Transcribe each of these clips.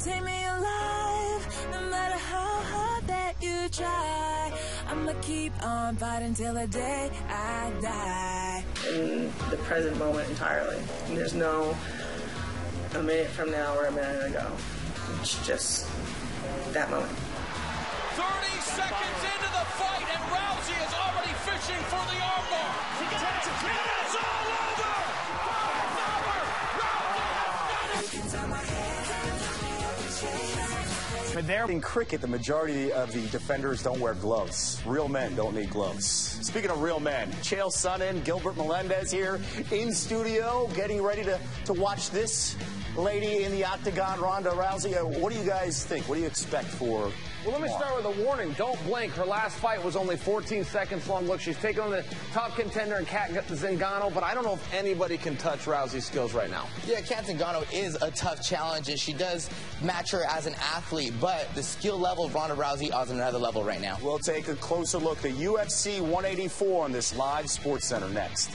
take me alive, no matter how hard that you try. I'ma keep on fighting till the day I die. In the present moment entirely. And there's no a minute from now or a minute ago. It's just that moment. 30 seconds into the fight, and Rousey is already fishing for the armbar. It's all over! But there in cricket, the majority of the defenders don't wear gloves. Real men don't need gloves. Speaking of real men, Chael Sonnen, Gilbert Melendez here in studio, getting ready to watch this lady in the octagon, Ronda Rousey. What do you guys think? What do you expect for? Well, let me start with a warning. Don't blink. Her last fight was only 14 seconds long. Look, she's taking on the top contender in Cat Zingano, but I don't know if anybody can touch Rousey's skills right now. Yeah, Cat Zingano is a tough challenge, and she does match her as an athlete, but the skill level of Ronda Rousey is on another level right now. We'll take a closer look at UFC 184 on this live Sportscenter next.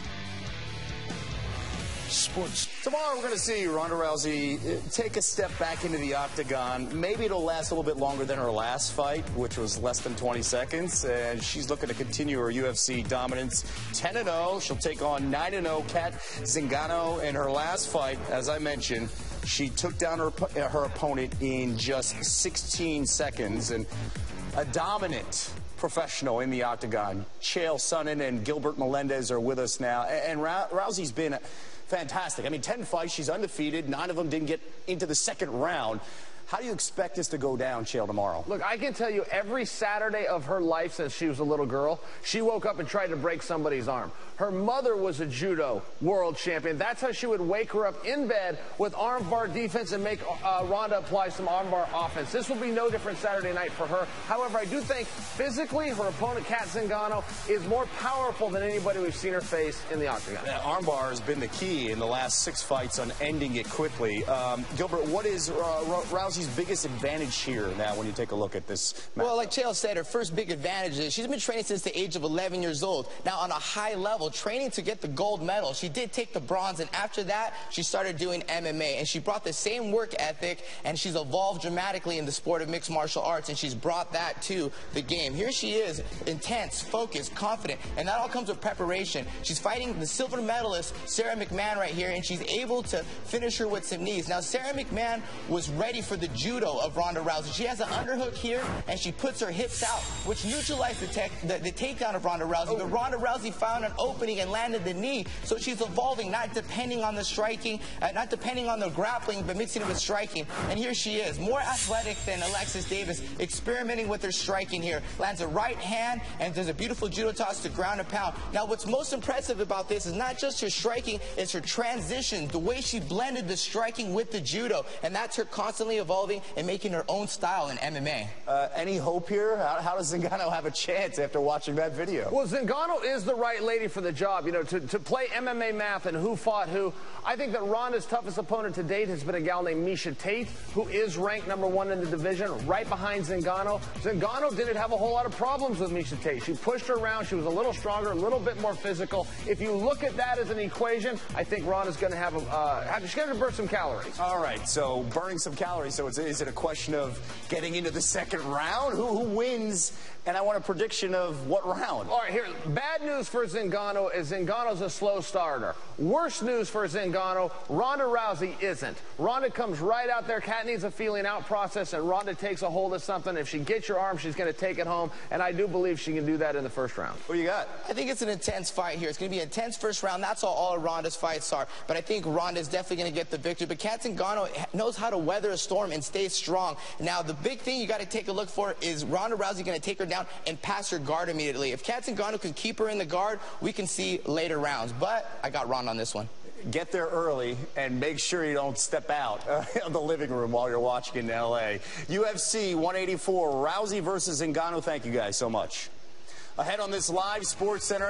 Sports. Tomorrow we're going to see Ronda Rousey take a step back into the octagon. Maybe it'll last a little bit longer than her last fight, which was less than 20 seconds. And she's looking to continue her UFC dominance. 10-0. She'll take on 9-0 Cat Zingano in her last fight. As I mentioned, she took down her opponent in just 16 seconds. And a dominant professional in the octagon. Chael Sonnen and Gilbert Melendez are with us now. And Rousey's been fantastic. I mean, 10 fights, she's undefeated. 9 of them didn't get into the second round. How do you expect this to go down, Chael, tomorrow? Look, I can tell you every Saturday of her life since she was a little girl, she woke up and tried to break somebody's arm. Her mother was a judo world champion. That's how she would wake her up in bed with armbar defense and make Ronda apply some armbar offense. This will be no different Saturday night for her. However, I do think physically her opponent, Cat Zingano, is more powerful than anybody we've seen her face in the octagon. Yeah, armbar has been the key in the last 6 fights on ending it quickly. Gilbert, what is Rousey's biggest advantage here now when you take a look at this match? Well, like Chael said, her first big advantage is she's been training since the age of 11 years old. Now, on a high level, training to get the gold medal. She did take the bronze, and after that, she started doing MMA, and she brought the same work ethic, and she's evolved dramatically in the sport of mixed martial arts, and she's brought that to the game. Here she is, intense, focused, confident, and that all comes with preparation. She's fighting the silver medalist, Sarah McMahon, right here, and she's able to finish her with some knees. Now, Sarah McMahon was ready for the judo of Ronda Rousey. She has an underhook here, and she puts her hips out, which neutralized the takedown of Ronda Rousey. But Ronda Rousey found an opening and landed the knee, so she's evolving, not depending on the striking, not depending on the grappling, but mixing it with striking. And here she is, more athletic than Alexis Davis, experimenting with her striking here. Lands a right hand, and does a beautiful judo toss to ground and pound. Now, what's most impressive about this is not just her striking, it's her transition, the way she blended the striking with the judo, and that's her constantly evolving and making her own style in MMA. Any hope here? How does Zingano have a chance after watching that video? Well, Zingano is the right lady for the job. You know, to play MMA math and who fought who, I think that Ronda's toughest opponent to date has been a gal named Miesha Tate, who is ranked #1 in the division, right behind Zingano. Zingano didn't have a whole lot of problems with Miesha Tate. She pushed her around. She was a little stronger, a little bit more physical. If you look at that as an equation, I think Ronda's going to have she's going to burn some calories. All right, so burning some calories. So is it a question of getting into the second round? Who wins? And I want a prediction of what round. All right, here. Bad news for Zingano is Zingano's a slow starter. Worst news for Zingano, Ronda Rousey isn't. Ronda comes right out there. Cat needs a feeling out process, and Ronda takes a hold of something. If she gets your arm, she's going to take it home, and I do believe she can do that in the first round. What do you got? I think it's an intense fight here. It's going to be an intense first round. That's all of Ronda's fights are. But I think Ronda's definitely going to get the victory. But Cat Zingano knows how to weather a storm and stay strong. Now, the big thing you got to take a look for is Ronda Rousey going to take her down and pass her guard immediately. If Cat Zingano can keep her in the guard, we can see later rounds. But I got Ronda on this one. Get there early and make sure you don't step out of the living room while you're watching in L.A. UFC 184, Rousey versus Zingano. Thank you guys so much. Ahead on this live Sports Center.